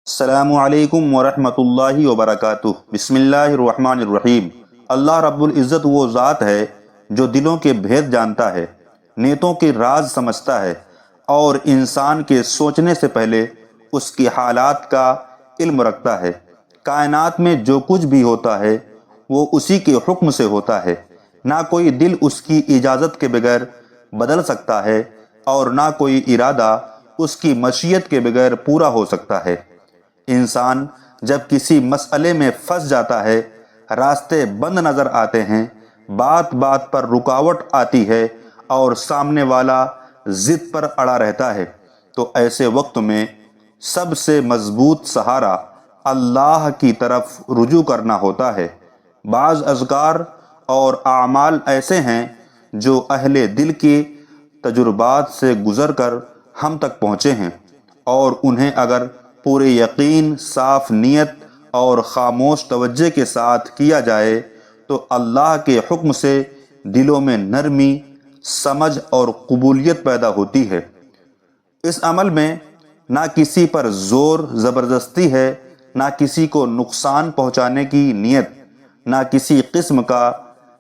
السلام علیکم ورحمۃ اللہ وبرکاتہ۔ بسم اللہ الرحمن الرحیم۔ اللہ رب العزت وہ ذات ہے جو دلوں کے بھید جانتا ہے، نیتوں کے راز سمجھتا ہے اور انسان کے سوچنے سے پہلے اس کے حالات کا علم رکھتا ہے۔ کائنات میں جو کچھ بھی ہوتا ہے وہ اسی کے حکم سے ہوتا ہے۔ نہ کوئی دل اس کی اجازت کے بغیر بدل سکتا ہے اور نہ کوئی ارادہ اس کی مشیت کے بغیر پورا ہو سکتا ہے۔ انسان جب کسی مسئلے میں پھنس جاتا ہے، راستے بند نظر آتے ہیں، بات بات پر رکاوٹ آتی ہے اور سامنے والا ضد پر اڑا رہتا ہے، تو ایسے وقت میں سب سے مضبوط سہارا اللہ کی طرف رجوع کرنا ہوتا ہے۔ بعض اذکار اور اعمال ایسے ہیں جو اہل دل کے تجربات سے گزر کر ہم تک پہنچے ہیں، اور انہیں اگر پورے یقین، صاف نیت اور خاموش توجہ کے ساتھ کیا جائے تو اللہ کے حکم سے دلوں میں نرمی، سمجھ اور قبولیت پیدا ہوتی ہے۔ اس عمل میں نہ کسی پر زور زبردستی ہے، نہ کسی کو نقصان پہنچانے کی نیت، نہ کسی قسم کا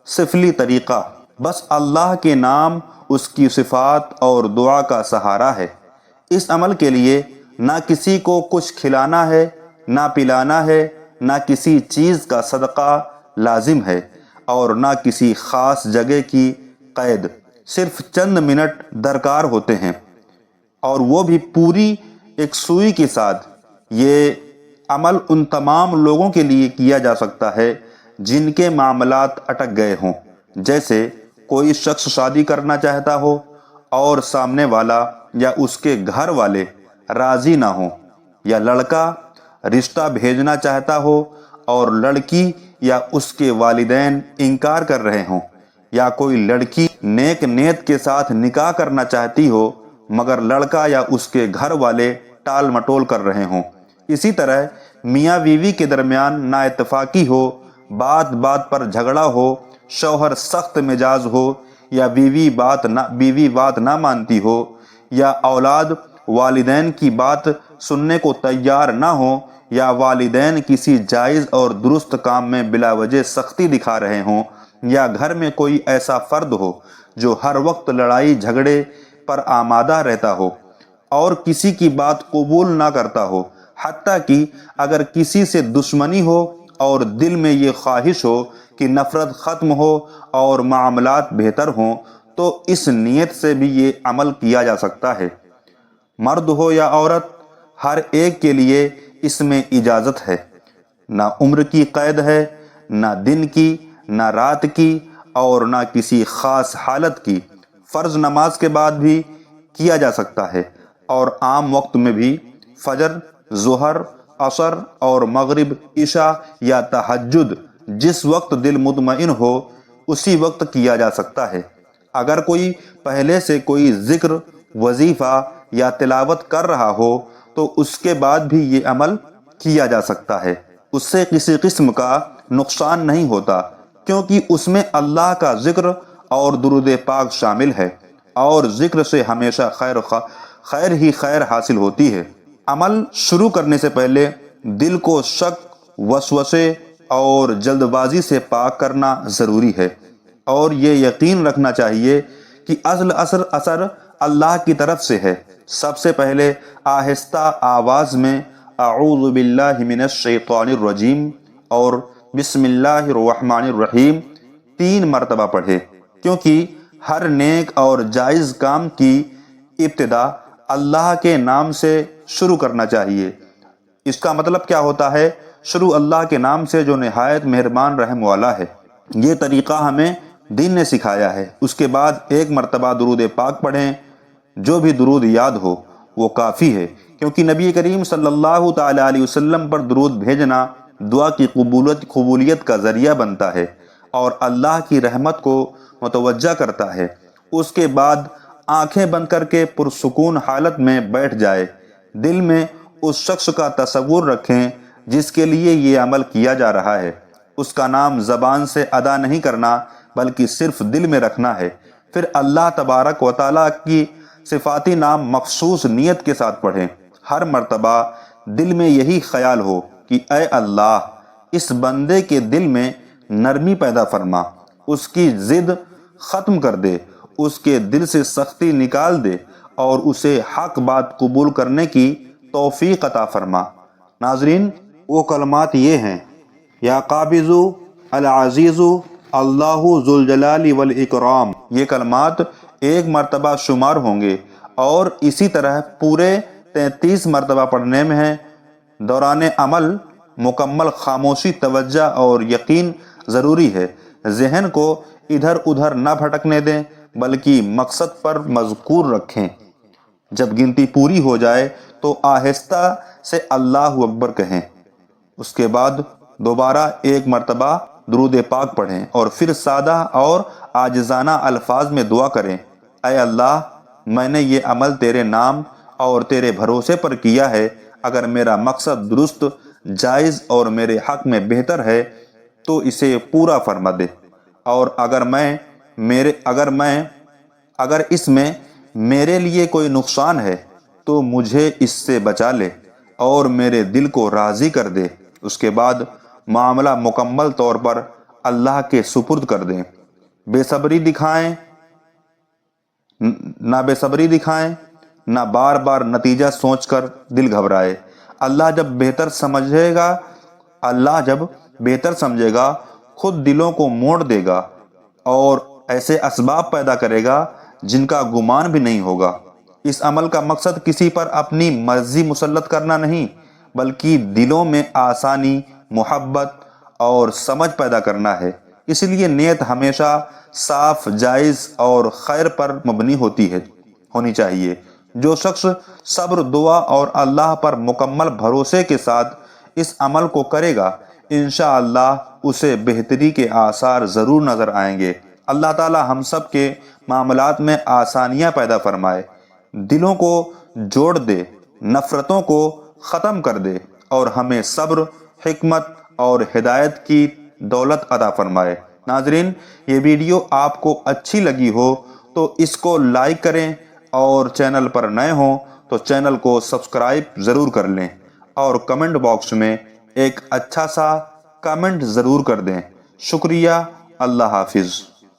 سفلی طریقہ، بس اللہ کے نام، اس کی صفات اور دعا کا سہارا ہے۔ اس عمل کے لیے نہ کسی کو کچھ کھلانا ہے، نہ پلانا ہے، نہ کسی چیز کا صدقہ لازم ہے اور نہ کسی خاص جگہ کی قید، صرف چند منٹ درکار ہوتے ہیں، اور وہ بھی پوری یکسوئی کے ساتھ۔ یہ عمل ان تمام لوگوں کے لیے کیا جا سکتا ہے جن کے معاملات اٹک گئے ہوں، جیسے کوئی شخص شادی کرنا چاہتا ہو اور سامنے والا یا اس کے گھر والے راضی نہ ہوں، یا لڑکا رشتہ بھیجنا چاہتا ہو اور لڑکی یا اس کے والدین انکار کر رہے ہوں، یا کوئی لڑکی نیک نیت کے ساتھ نکاح کرنا چاہتی ہو مگر لڑکا یا اس کے گھر والے ٹال مٹول کر رہے ہوں۔ اسی طرح میاں بیوی کے درمیان نا اتفاقی ہو، بات بات پر جھگڑا ہو، شوہر سخت مزاج ہو، یا بیوی بات نہ مانتی ہو، یا اولاد والدین کی بات سننے کو تیار نہ ہو، یا والدین کسی جائز اور درست کام میں بلا وجہ سختی دکھا رہے ہوں، یا گھر میں کوئی ایسا فرد ہو جو ہر وقت لڑائی جھگڑے پر آمادہ رہتا ہو اور کسی کی بات قبول نہ کرتا ہو، حتیٰ کہ اگر کسی سے دشمنی ہو اور دل میں یہ خواہش ہو کہ نفرت ختم ہو اور معاملات بہتر ہوں، تو اس نیت سے بھی یہ عمل کیا جا سکتا ہے۔ مرد ہو یا عورت، ہر ایک کے لیے اس میں اجازت ہے۔ نہ عمر کی قید ہے، نہ دن کی، نہ رات کی، اور نہ کسی خاص حالت کی۔ فرض نماز کے بعد بھی کیا جا سکتا ہے اور عام وقت میں بھی، فجر، ظہر، عصر اور مغرب، عشاء یا تہجد، جس وقت دل مطمئن ہو اسی وقت کیا جا سکتا ہے۔ اگر کوئی پہلے سے کوئی ذکر، وظیفہ یا تلاوت کر رہا ہو تو اس کے بعد بھی یہ عمل کیا جا سکتا ہے۔ اس سے کسی قسم کا نقصان نہیں ہوتا، کیونکہ اس میں اللہ کا ذکر اور درود پاک شامل ہے، اور ذکر سے ہمیشہ خیر ہی خیر حاصل ہوتی ہے۔ عمل شروع کرنے سے پہلے دل کو شک، وسوسے اور جلد بازی سے پاک کرنا ضروری ہے، اور یہ یقین رکھنا چاہیے کہ اثر اللہ کی طرف سے ہے۔ سب سے پہلے آہستہ آواز میں اعوذ باللہ من الشیطان الرجیم اور بسم اللہ الرحمن الرحیم 3 مرتبہ پڑھے، کیونکہ ہر نیک اور جائز کام کی ابتدا اللہ کے نام سے شروع کرنا چاہیے۔ اس کا مطلب کیا ہوتا ہے؟ شروع اللہ کے نام سے جو نہایت مہربان رحم والا ہے۔ یہ طریقہ ہمیں دین نے سکھایا ہے۔ اس کے بعد 1 مرتبہ درود پاک پڑھیں۔ جو بھی درود یاد ہو وہ کافی ہے، کیونکہ نبی کریم صلی اللہ تعالی علیہ وسلم پر درود بھیجنا دعا کی قبولیت کا ذریعہ بنتا ہے اور اللہ کی رحمت کو متوجہ کرتا ہے۔ اس کے بعد آنکھیں بند کر کے پرسکون حالت میں بیٹھ جائے، دل میں اس شخص کا تصور رکھیں جس کے لیے یہ عمل کیا جا رہا ہے۔ اس کا نام زبان سے ادا نہیں کرنا بلکہ صرف دل میں رکھنا ہے۔ پھر اللہ تبارک و تعالیٰ کی صفاتی نام مخصوص نیت کے ساتھ پڑھیں۔ ہر مرتبہ دل میں یہی خیال ہو کہ اے اللہ اس بندے کے دل میں نرمی پیدا فرما، اس کی ضد ختم کر دے، اس کے دل سے سختی نکال دے اور اسے حق بات قبول کرنے کی توفیق عطا فرما۔ ناظرین، وہ کلمات یہ ہیں: یا قابض العزیز اللہ ذوالجلال والاکرام۔ یہ کلمات ایک مرتبہ شمار ہوں گے اور اسی طرح پورے 33 مرتبہ پڑھنے میں ہیں۔ دوران عمل مکمل خاموشی، توجہ اور یقین ضروری ہے۔ ذہن کو ادھر ادھر نہ بھٹکنے دیں بلکہ مقصد پر مذکور رکھیں۔ جب گنتی پوری ہو جائے تو آہستہ سے اللہ اکبر کہیں۔ اس کے بعد دوبارہ ایک مرتبہ درود پاک پڑھیں اور پھر سادہ اور عاجزانہ الفاظ میں دعا کریں: اے اللہ، میں نے یہ عمل تیرے نام اور تیرے بھروسے پر کیا ہے۔ اگر میرا مقصد درست، جائز اور میرے حق میں بہتر ہے تو اسے پورا فرما دے، اور اگر اس میں میرے لیے کوئی نقصان ہے تو مجھے اس سے بچا لے اور میرے دل کو راضی کر دے۔ اس کے بعد معاملہ مکمل طور پر اللہ کے سپرد کر دیں۔ بے صبری دکھائیں نہ بار بار نتیجہ سوچ کر دل گھبرائے۔ اللہ جب بہتر سمجھے گا خود دلوں کو موڑ دے گا اور ایسے اسباب پیدا کرے گا جن کا گمان بھی نہیں ہوگا۔ اس عمل کا مقصد کسی پر اپنی مرضی مسلط کرنا نہیں بلکہ دلوں میں آسانی، محبت اور سمجھ پیدا کرنا ہے۔ اس لیے نیت ہمیشہ صاف، جائز اور خیر پر مبنی ہونی چاہیے۔ جو شخص صبر، دعا اور اللہ پر مکمل بھروسے کے ساتھ اس عمل کو کرے گا، انشاءاللہ اسے بہتری کے آثار ضرور نظر آئیں گے۔ اللہ تعالی ہم سب کے معاملات میں آسانیاں پیدا فرمائے، دلوں کو جوڑ دے، نفرتوں کو ختم کر دے اور ہمیں صبر، حکمت اور ہدایت کی دولت عطا فرمائے۔ ناظرین، یہ ویڈیو آپ کو اچھی لگی ہو تو اس کو لائک کریں اور چینل پر نئے ہوں تو چینل کو سبسکرائب ضرور کر لیں اور کمنٹ باکس میں ایک اچھا سا کمنٹ ضرور کر دیں۔ شکریہ۔ اللہ حافظ۔